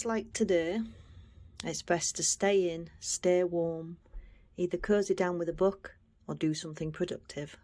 days like today, it's best to stay in, stay warm, either cozy down with a book or do something productive.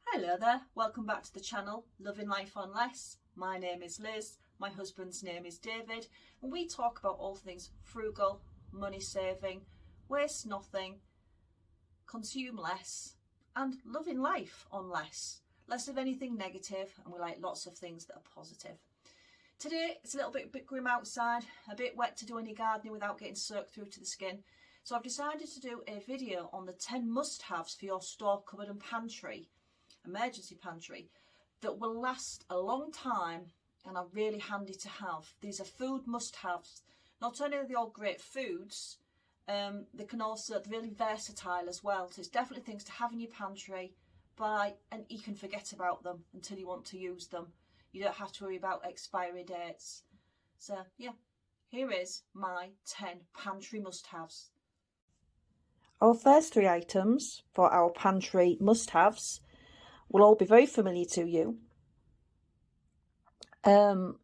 Hello there, welcome back to the channel, Loving Life on Less. My name is Liz, my husband's name is David, and we talk about all things frugal, money saving, waste nothing, consume less, and loving life on less. Less of anything negative, and we like lots of things that are positive. Today it's a little bit grim outside, a bit wet to do any gardening without getting soaked through to the skin. So I've decided to do a video on the 10 must-haves for your store, cupboard and pantry, emergency pantry, that will last a long time and are really handy to have. These are food must-haves. Not only are they all great foods, they can also, they're really versatile as well. So it's definitely things to have in your pantry, buy, and you can forget about them until you want to use them. You don't have to worry about expiry dates. So yeah, here is my 10 pantry must-haves. Our first 3 items for our pantry must-haves will all be very familiar to you. And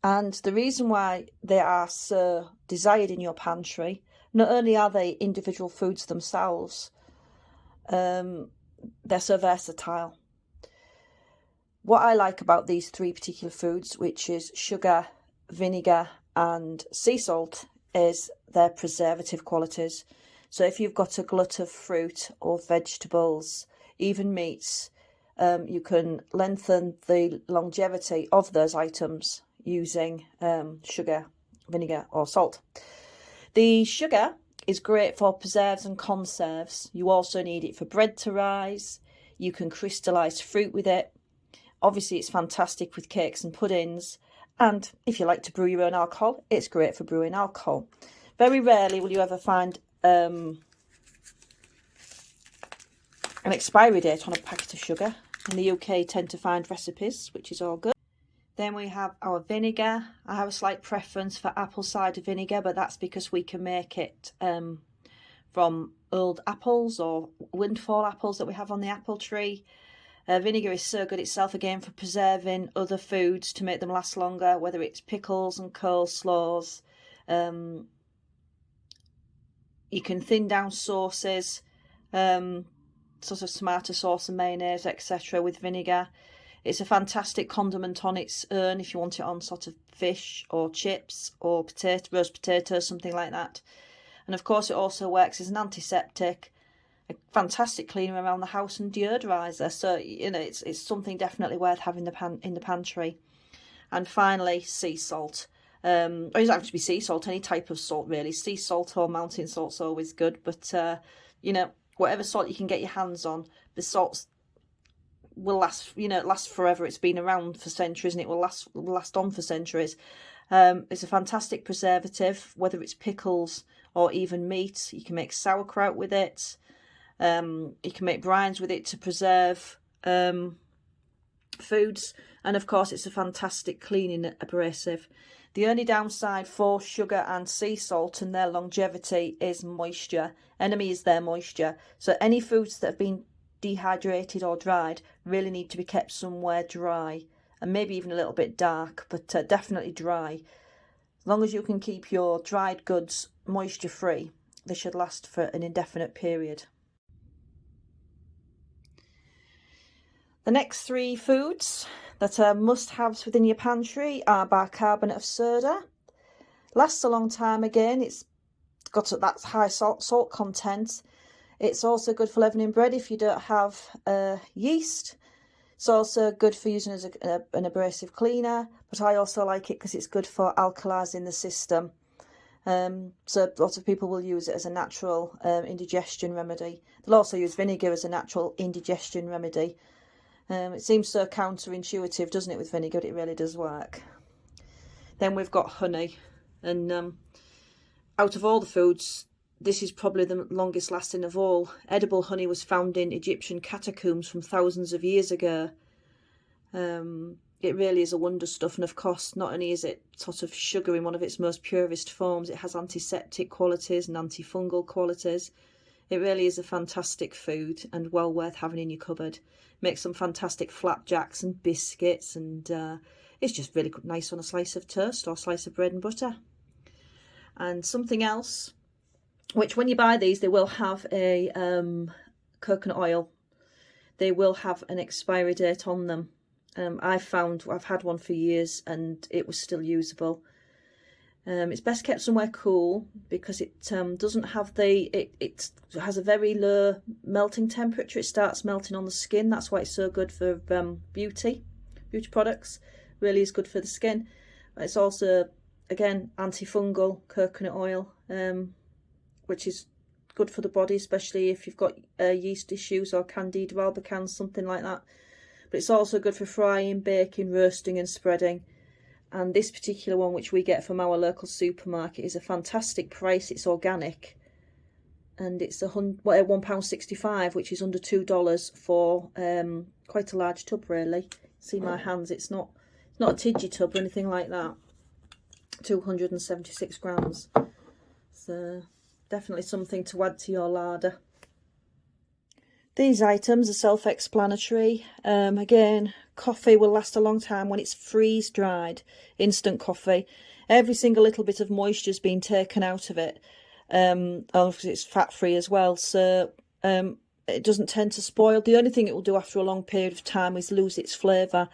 the reason why they are so desired in your pantry, not only are they individual foods themselves, they're so versatile. What I like about these 3 particular foods, which is sugar, vinegar and sea salt, is their preservative qualities. So if you've got a glut of fruit or vegetables, even meats, you can lengthen the longevity of those items using sugar, vinegar or salt. The sugar is great for preserves and conserves. You also need it for bread to rise. You can crystallise fruit with it. Obviously it's fantastic with cakes and puddings, and if you like to brew your own alcohol, it's great for brewing alcohol. Very rarely will you ever find an expiry date on a packet of sugar. In the UK tend to find recipes, which is all good. Then we have our vinegar. I have a slight preference for apple cider vinegar, but that's because we can make it from old apples or windfall apples that we have on the apple tree. Vinegar is so good itself, again, for preserving other foods to make them last longer, whether it's pickles and coleslaws. You can thin down sauces, sort of tomato sauce and mayonnaise, etc. with vinegar. It's a fantastic condiment on its own if you want it on sort of fish or chips or roast potatoes, something like that. And of course it also works as an antiseptic, a fantastic cleaner around the house and deodorizer. So, you know, it's something definitely worth having in the pantry. And finally, sea salt. Or it doesn't have to be sea salt, any type of salt really. Sea salt or mountain salt's always good, but you know, whatever salt you can get your hands on, the salts will last, you know, last forever. It's been around for centuries and it will last on for centuries. It's a fantastic preservative, whether it's pickles or even meat. You can make sauerkraut with it. You can make brines with it to preserve foods, and of course it's a fantastic cleaning abrasive. The only downside for sugar and sea salt and their longevity is moisture. Enemy is their moisture. So any foods that have been dehydrated or dried really need to be kept somewhere dry, and maybe even a little bit dark, but definitely dry. As long as you can keep your dried goods moisture free, they should last for an indefinite period. The next 3 foods that are must-haves within your pantry are bicarbonate of soda. Lasts a long time again. It's got that high salt content. It's also good for leavening bread if you don't have yeast. It's also good for using as an abrasive cleaner, but I also like it because it's good for alkalising the system. So lots of people will use it as a natural indigestion remedy. They'll also use vinegar as a natural indigestion remedy. It seems so counterintuitive, doesn't it, with vinegar, but it really does work. Then we've got honey, and out of all the foods, this is probably the longest lasting of all. Edible honey was found in Egyptian catacombs from thousands of years ago. It really is a wonder stuff, and of course not only is it sort of sugar in one of its most purest forms, it has antiseptic qualities and antifungal qualities. It really is a fantastic food and well worth having in your cupboard. Make some fantastic flapjacks and biscuits, and it's just really nice on a slice of toast or a slice of bread and butter. And something else, which when you buy these, they will have a coconut oil. They will have an expiry date on them. I've had one for years and it was still usable. It's best kept somewhere cool because it doesn't have it has a very low melting temperature. It starts melting on the skin. That's why it's so good for beauty products. Really is good for the skin. It's also, again, antifungal coconut oil, which is good for the body, especially if you've got yeast issues or Candida albicans, something like that. But it's also good for frying, baking, roasting and spreading. And this particular one, which we get from our local supermarket, is a fantastic price. It's organic, and it's £1.65, which is under $2 for quite a large tub, really. See my hands; it's not a tidgy tub or anything like that. 276 grams. So definitely something to add to your larder. These items are self-explanatory. Again, coffee will last a long time when it's freeze dried. Instant coffee, every single little bit of moisture has been taken out of it. Obviously it's fat free as well, so it doesn't tend to spoil. The only thing it will do after a long period of time is lose its flavour.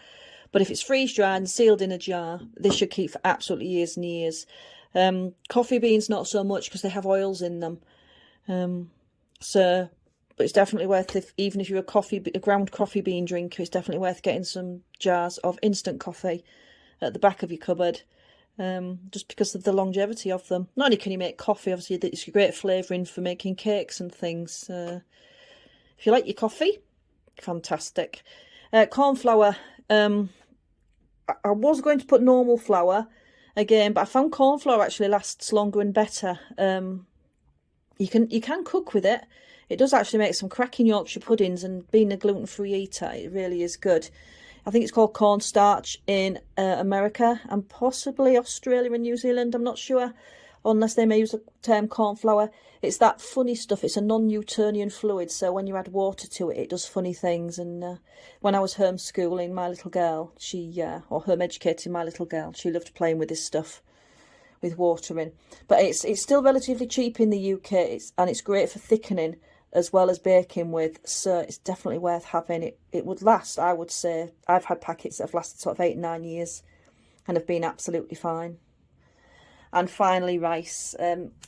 But if it's freeze dried and sealed in a jar, this should keep for absolutely years and years. Coffee beans not so much because they have oils in them. But it's definitely worth, even if you're a ground coffee bean drinker, it's definitely worth getting some jars of instant coffee at the back of your cupboard, just because of the longevity of them. Not only can you make coffee, obviously it's a great flavouring for making cakes and things. If you like your coffee, fantastic. Corn flour. I was going to put normal flour again, but I found corn flour actually lasts longer and better. You can cook with it. It does actually make some cracking Yorkshire puddings, and being a gluten-free eater, it really is good. I think it's called cornstarch in America and possibly Australia and New Zealand, I'm not sure, unless they may use the term corn flour. It's that funny stuff. It's a non-Newtonian fluid, so when you add water to it, it does funny things. And when I was homeschooling my little girl, or home educating my little girl, she loved playing with this stuff, with water in. But it's still relatively cheap in the UK, and it's great for thickening as well as baking with, so it's definitely worth having. It would last, I would say. I've had packets that have lasted sort of 8-9 years and have been absolutely fine. And finally, rice,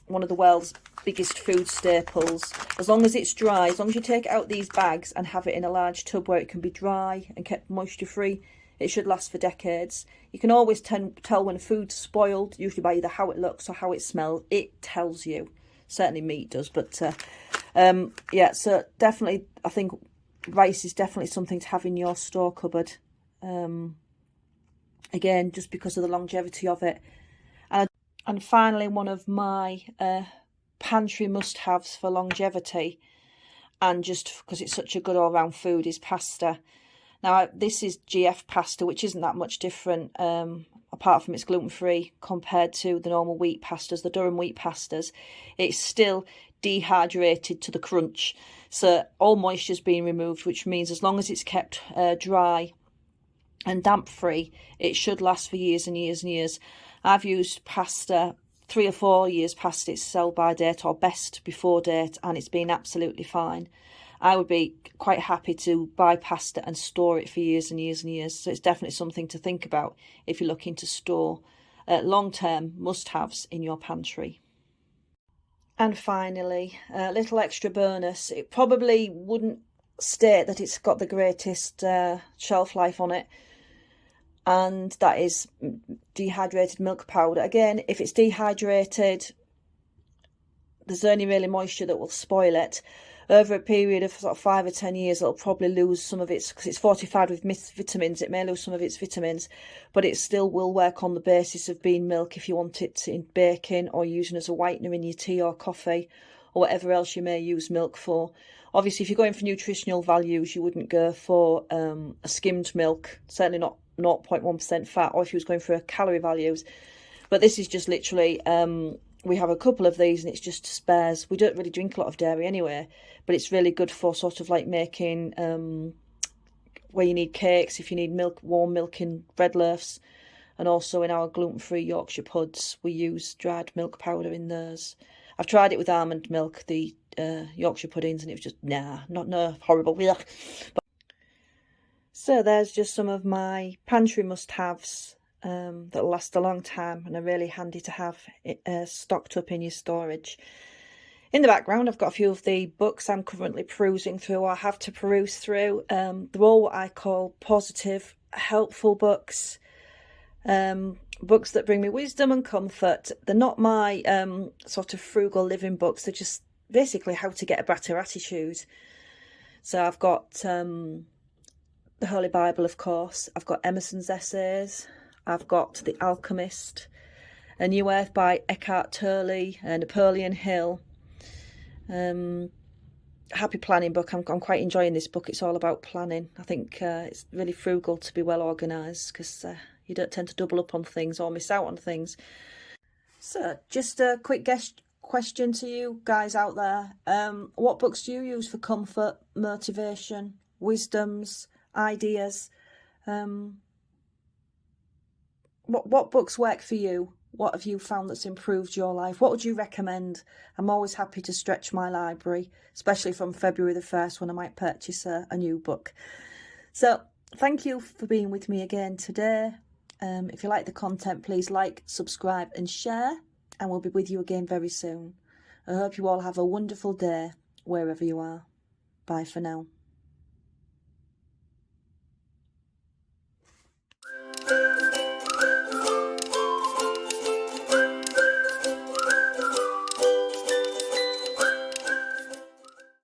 one of the world's biggest food staples. As long as it's dry, as long as you take it out these bags and have it in a large tub where it can be dry and kept moisture free, it should last for decades. You can always tell when food's spoiled, usually by either how it looks or how it smells. It tells you. Certainly meat does, but yeah, so definitely I think rice is definitely something to have in your store cupboard. Again, just because of the longevity of it. And finally, one of my pantry must-haves for longevity, and just because it's such a good all-round food, is pasta. Now, this is GF pasta, which isn't that much different, apart from it's gluten-free compared to the normal wheat pastas, the Durham wheat pastas. It's still dehydrated to the crunch, so all moisture's been removed, which means as long as it's kept dry and damp-free, it should last for years and years and years. I've used pasta 3 or 4 years past its sell-by date or best before date, and it's been absolutely fine. I would be quite happy to buy pasta and store it for years and years and years. So it's definitely something to think about if you're looking to store long-term must-haves in your pantry. And finally, a little extra bonus. It probably wouldn't state that it's got the greatest shelf life on it, and that is dehydrated milk powder. Again, if it's dehydrated, there's only really moisture that will spoil it. Over a period of sort of 5 or 10 years, it'll probably lose some of its, because it's fortified with vitamins, it may lose some of its vitamins, but it still will work on the basis of being milk if you want it in baking or using as a whitener in your tea or coffee or whatever else you may use milk for. Obviously, if you're going for nutritional values, you wouldn't go for a skimmed milk, certainly not 0.1% fat, or if you was going for calorie values. But this is just literally, we have a couple of these and it's just spares. We don't really drink a lot of dairy anyway, but it's really good for sort of like making where you need cakes, if you need milk, warm milk in bread loaves. And also in our gluten-free Yorkshire puds, we use dried milk powder in theirs. I've tried it with almond milk, the Yorkshire puddings, and it was just, no, horrible. But, so there's just some of my pantry must-haves that last a long time and are really handy to have stocked up in your storage. In the background, I've got a few of the books I'm currently perusing through, or have to peruse through. They're all what I call positive, helpful books. Books that bring me wisdom and comfort. They're not my sort of frugal living books. They're just basically how to get a better attitude. So I've got the Holy Bible, of course. I've got Emerson's essays. I've got The Alchemist, A New Earth by Eckhart Tolle and Napoleon Hill. Happy planning book. I'm quite enjoying this book. It's all about planning. I think it's really frugal to be well organised, because you don't tend to double up on things or miss out on things. So just a quick question to you guys out there. What books do you use for comfort, motivation, wisdoms, ideas? What books work for you? What have you found that's improved your life? What would you recommend? I'm always happy to stretch my library, especially from February the 1st, when I might purchase a new book. So thank you for being with me again today. If you like the content, please like, subscribe and share, and we'll be with you again very soon. I hope you all have a wonderful day wherever you are. Bye for now.